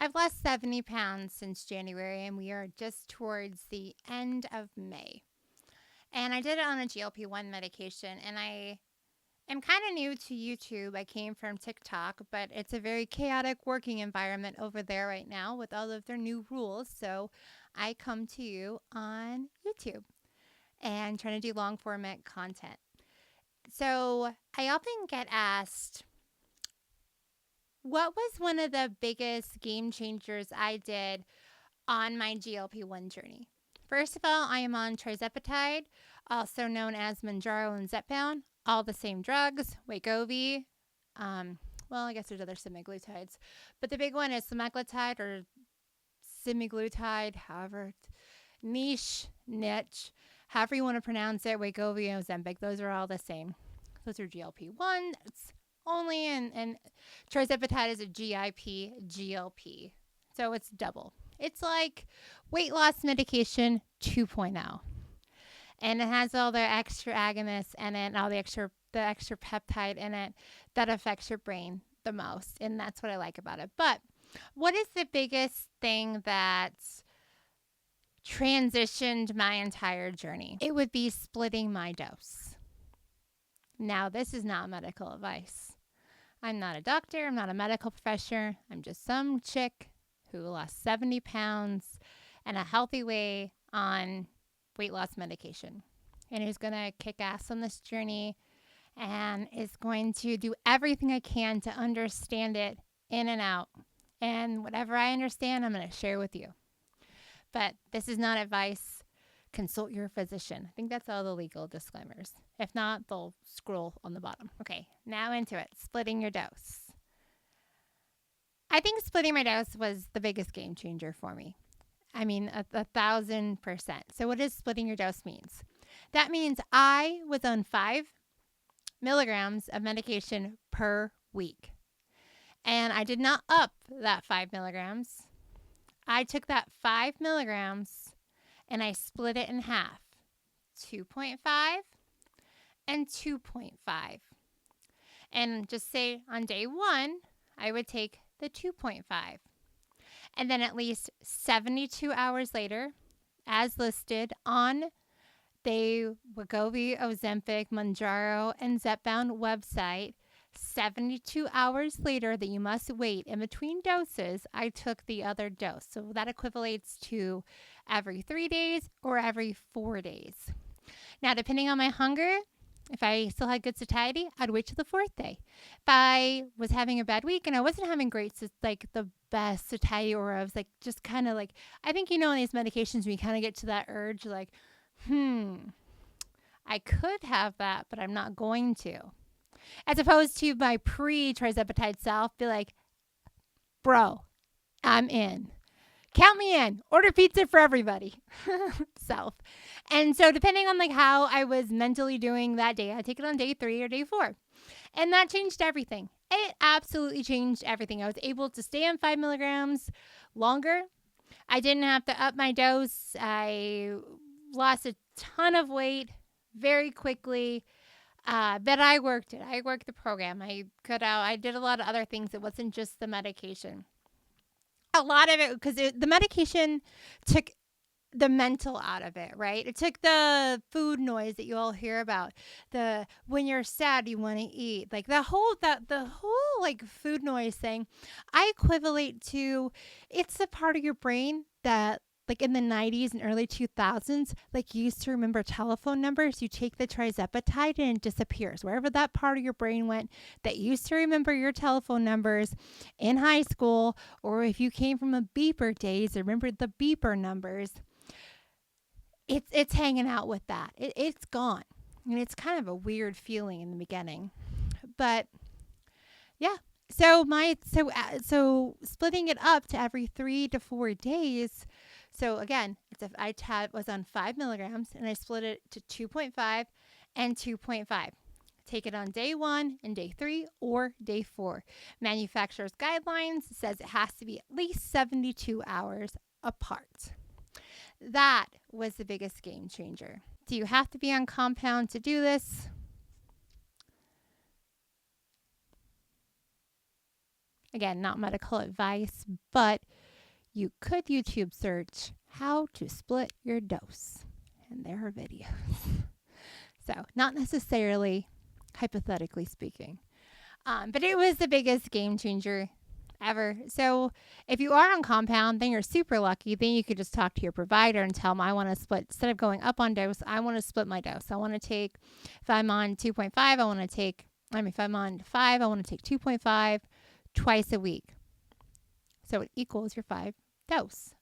I've lost 70 pounds since January, and we are just towards the end of May. And I did it on a GLP-1 medication, and I am kind of new to YouTube. I came from TikTok, but it's a very chaotic working environment over there right now with all of their new rules. So I come to you on YouTube and trying to do long format content. So I often get asked, what was one of the biggest game changers I did on my GLP-1 journey? First of all, I am on Tirzepatide, also known as Mounjaro and Zepbound, all the same drugs, Wegovy. Well, I guess there's other semaglutides, but the big one is Semaglutide or Semaglutide, however, niche, however you want to pronounce it, Wegovy and Ozempic, those are all the same. Those are GLP-1. It's only and Tirzepatide is a GLP. So it's double. It's like weight loss medication 2.0. And it has all the extra agonists in it, and all the extra peptide in it that affects your brain the most. And that's what I like about it. But what is the biggest thing that transitioned my entire journey? It would be splitting my dose. Now, this is not medical advice. I'm not a doctor. I'm not a medical professor. I'm just some chick who lost 70 pounds in a healthy way on weight loss medication, and who's going to kick ass on this journey and is going to do everything I can to understand it in and out. And whatever I understand, I'm going to share with you. But this is not advice. Consult your physician. I think that's all the legal disclaimers. If not, they'll scroll on the bottom. Okay, now into it. Splitting your dose. I think splitting my dose was the biggest game changer for me. I mean, 1,000%. So what does splitting your dose means? That means I was on 5 milligrams of medication per week. And I did not up that 5 milligrams. I took that 5 milligrams and I split it in half, 2.5 and 2.5. And just say on day 1, I would take the 2.5. And then at least 72 hours later, as listed on the Wegovy, Ozempic, Mounjaro, and Zepbound website, 72 hours later that you must wait in between doses, I took the other dose. So that equivalates to every 3 days or every 4 days. Now, depending on my hunger, if I still had good satiety, I'd wait till the 4th day. If I was having a bad week and I wasn't having great, like the best satiety, or I was like, just kind of like, I think, in these medications, we kind of get to that urge, like, I could have that, but I'm not going to. As opposed to my pre-Tirzepatide self, be like, bro, I'm in. Count me in. Order pizza for everybody. Self. And so depending on like how I was mentally doing that day, I take it on day 3 or day 4. And that changed everything. It absolutely changed everything. I was able to stay on 5 milligrams longer. I didn't have to up my dose. I lost a ton of weight very quickly. But I worked it. I worked the program. I did a lot of other things. It wasn't just the medication. A lot of it, because the medication took the mental out of it, right? It took the food noise that you all hear about. The when you're sad, you want to eat. Like the whole like food noise thing, I equivalent to, it's the part of your brain that, like in the 90s and early 2000s, like you used to remember telephone numbers. You take the Tirzepatide and it disappears. Wherever that part of your brain went that used to remember your telephone numbers in high school, or if you came from a beeper days, remember the beeper numbers, it's hanging out with that. It's gone. And it's kind of a weird feeling in the beginning. But yeah. So splitting it up to every 3 to 4 days. So again, I was on 5 milligrams and I split it to 2.5 and 2.5. Take it on day 1 and day 3 or day 4. Manufacturer's guidelines says it has to be at least 72 hours apart. That was the biggest game changer. Do you have to be on compound to do this? Again, not medical advice, but you could YouTube search how to split your dose. And there are videos. So not necessarily hypothetically speaking. But it was the biggest game changer ever. So if you are on compound, then you're super lucky. Then you could just talk to your provider and tell them, I want to split, instead of going up on dose, I want to split my dose. I want to take, if I'm on 2.5, if I'm on 5, I want to take 2.5 twice a week. So it equals your 5 dose.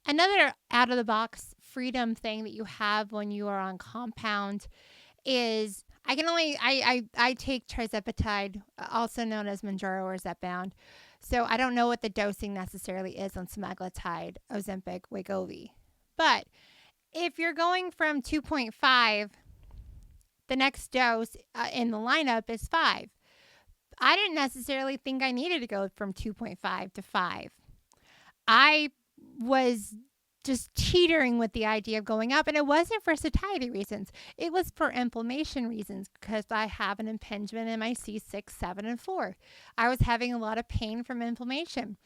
Another out of the box freedom thing that you have when you are on compound is I take Tirzepatide, also known as Mounjaro or Zepbound. So I don't know what the dosing necessarily is on Semaglutide, Ozempic, Wegovy. But if you're going from 2.5, the next dose in the lineup is 5. I didn't necessarily think I needed to go from 2.5 to 5. I was just teetering with the idea of going up, and it wasn't for satiety reasons. It was for inflammation reasons because I have an impingement in my C6, 7, and 4. I was having a lot of pain from inflammation,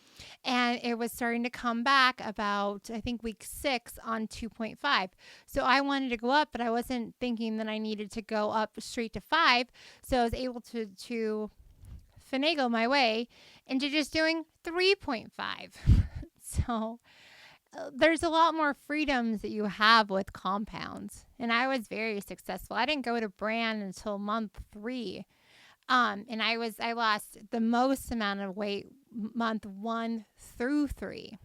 and it was starting to come back about, I think, week 6 on 2.5. So I wanted to go up, but I wasn't thinking that I needed to go up straight to 5. So I was able to finagle my way into just doing 3.5. So there's a lot more freedoms that you have with compounds. And I was very successful. I didn't go to brand until month 3. And I lost the most amount of weight month 1 through 3.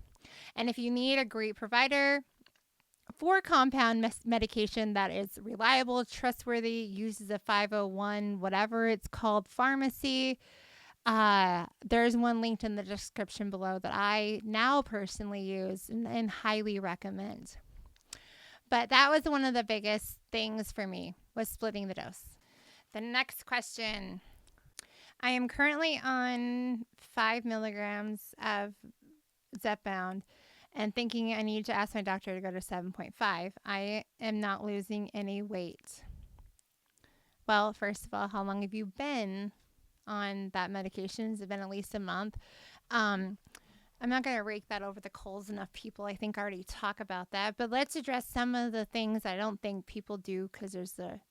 And if you need a great provider for compound medication that is reliable, trustworthy, uses a 501, whatever it's called, pharmacy, there's one linked in the description below that I now personally use and highly recommend. But that was one of the biggest things for me, was splitting the dose. The next question. I am currently on 5 milligrams of Zepbound and thinking I need to ask my doctor to go to 7.5. I am not losing any weight. Well, first of all, how long have you been on that medication? Has it been at least a month? I'm not going to rake that over the coals. Enough people, I think, already talk about that. But let's address some of the things I don't think people do, because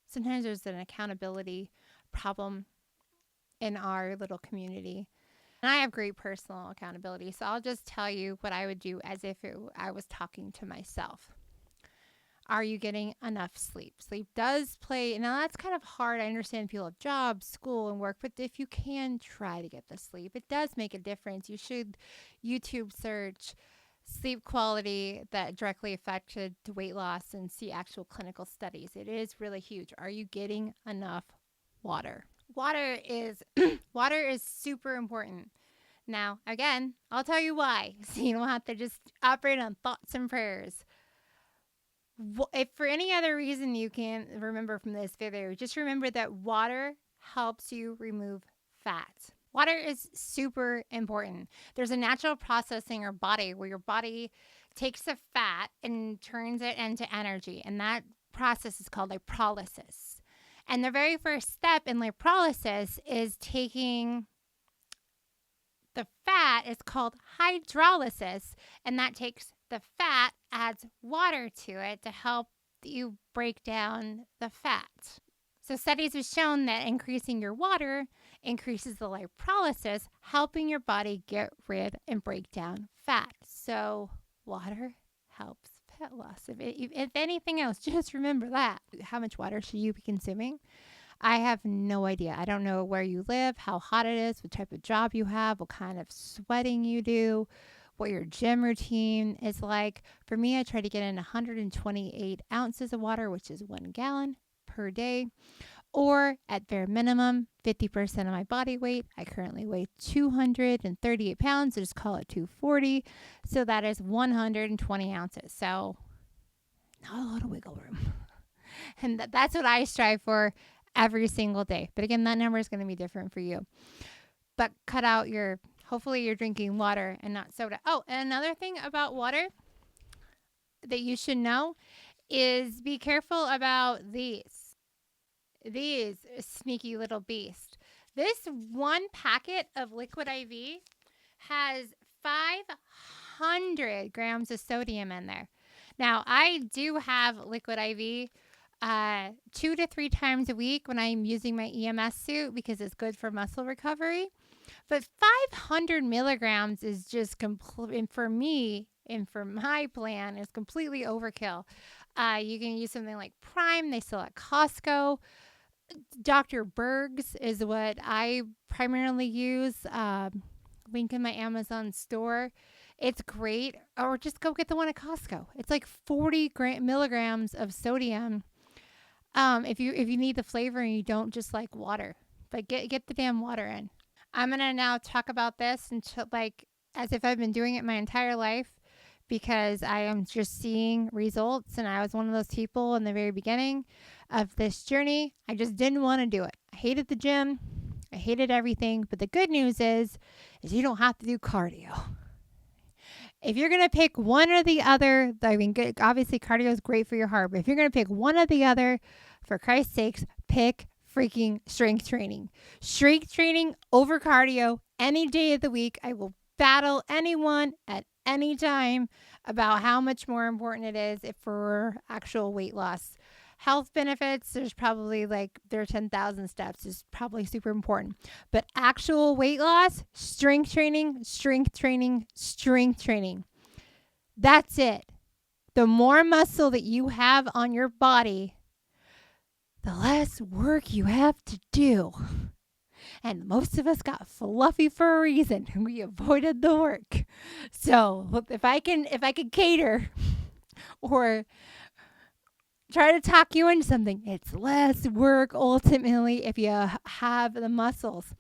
sometimes there's an accountability problem in our little community. And I have great personal accountability, so I'll just tell you what I would do as if I was talking to myself. Are you getting enough sleep? Sleep does play. Now, that's kind of hard. I understand people have jobs, school, and work, but if you can try to get the sleep, it does make a difference. You should YouTube search sleep quality that directly affected weight loss and see actual clinical studies. It is really huge. Are you getting enough water? Water is super important. Now, again, I'll tell you why, so you don't have to just operate on thoughts and prayers. If for any other reason you can't remember from this video, just remember that water helps you remove fat. Water is super important. There's a natural process in your body where your body takes the fat and turns it into energy, and that process is called lipolysis. And the very first step in lipolysis is taking the fat, is called hydrolysis, and that takes the fat, adds water to it to help you break down the fat. So studies have shown that increasing your water increases the lipolysis, helping your body get rid and break down fat. So water helps fat loss. If anything else, just remember that. How much water should you be consuming? I have no idea. I don't know where you live, how hot it is, what type of job you have, what kind of sweating you do, what your gym routine is like. For me, I try to get in 128 ounces of water, which is 1 gallon per day, or at bare minimum, 50% of my body weight. I currently weigh 238 pounds. So just call it 240. So that is 120 ounces. So not a lot of wiggle room. And that's what I strive for every single day. But again, that number is going to be different for you. But hopefully you're drinking water and not soda. Oh, and another thing about water that you should know is be careful about these sneaky little beasts. This one packet of Liquid IV has 500 grams of sodium in there. Now, I do have liquid IV 2 to 3 times a week when I'm using my EMS suit because it's good for muscle recovery. But 500 milligrams is just complete, and for me, and for my plan, is completely overkill. You can use something like Prime. They sell at Costco. Dr. Berg's is what I primarily use. Link in my Amazon store. It's great. Or just go get the one at Costco. It's like 40 milligrams of sodium. If you need the flavor and you don't just like water, but get the damn water in. I'm gonna now talk about this until like as if I've been doing it my entire life because I am just seeing results, and I was one of those people in the very beginning of this journey. I just didn't want to do it. I hated the gym. I hated everything. But the good news is you don't have to do cardio. If you're going to pick one or the other, I mean, obviously cardio is great for your heart, but if you're going to pick one or the other, for Christ's sakes, pick freaking strength training. Strength training over cardio any day of the week. I will battle anyone at any time about how much more important it is for actual weight loss. Health benefits, there's probably there are 10,000 steps is probably super important. But actual weight loss, strength training, strength training, strength training. That's it. The more muscle that you have on your body, the less work you have to do. And most of us got fluffy for a reason. We avoided the work. So if I could cater or try to talk you into something, it's less work ultimately if you have the muscles.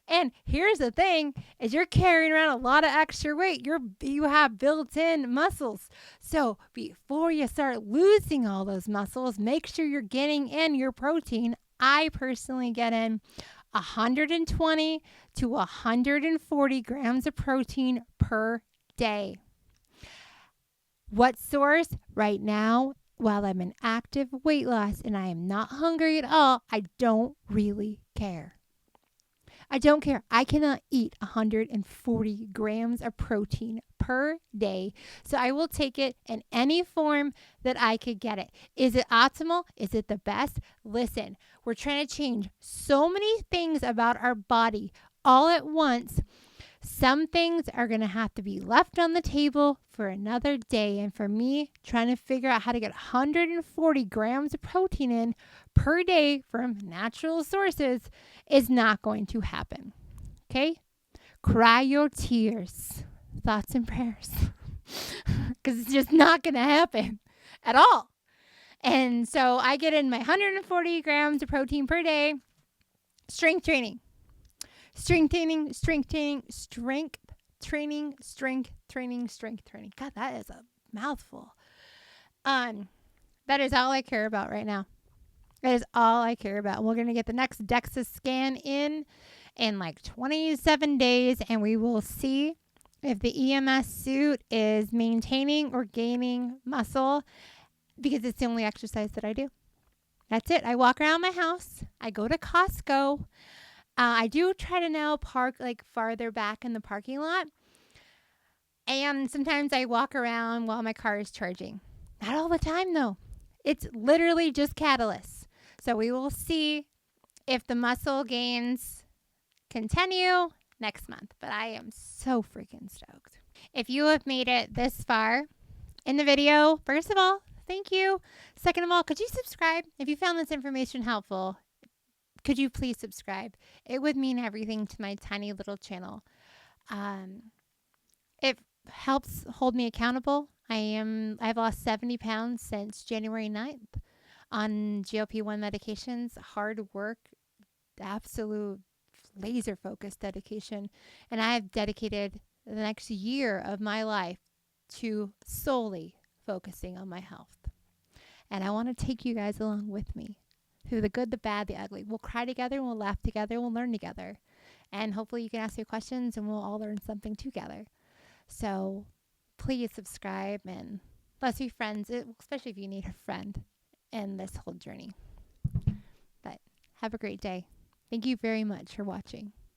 And here's the thing, is you're carrying around a lot of extra weight. You have built-in muscles. So before you start losing all those muscles, make sure you're getting in your protein. I personally get in 120 to 140 grams of protein per day. What source? Right now, while I'm in active weight loss and I am not hungry at all, I don't really care. I don't care. I cannot eat 140 grams of protein per day. So I will take it in any form that I could get it. Is it optimal? Is it the best? Listen, we're trying to change so many things about our body all at once. Some things are going to have to be left on the table for another day. And for me, trying to figure out how to get 140 grams of protein in per day from natural sources is not going to happen. Okay? Cry your tears, thoughts and prayers. Because it's just not going to happen at all. And so I get in my 140 grams of protein per day. Strength training. Strength training, strength training, strength training, strength training, strength training. God, that is a mouthful. That is all I care about right now. That is all I care about. We're going to get the next Dexa Scan in like 27 days, and we will see if the EMS suit is maintaining or gaining muscle because it's the only exercise that I do. That's it. I walk around my house. I go to Costco. I do try to now park farther back in the parking lot. And sometimes I walk around while my car is charging. Not all the time, though. It's literally just Katalyst. So we will see if the muscle gains continue next month. But I am so freaking stoked. If you have made it this far in the video, first of all, thank you. Second of all, could you subscribe if you found this information helpful? Could you please subscribe? It would mean everything to my tiny little channel. It helps hold me accountable. I've lost 70 pounds since January 9th on GLP-1 medications, hard work, absolute laser focused dedication. And I have dedicated the next year of my life to solely focusing on my health. And I want to take you guys along with me through the good, the bad, the ugly. We'll cry together, we'll laugh together, we'll learn together. And hopefully you can ask your questions and we'll all learn something together. So please subscribe and let's be friends, especially if you need a friend in this whole journey. But have a great day. Thank you very much for watching.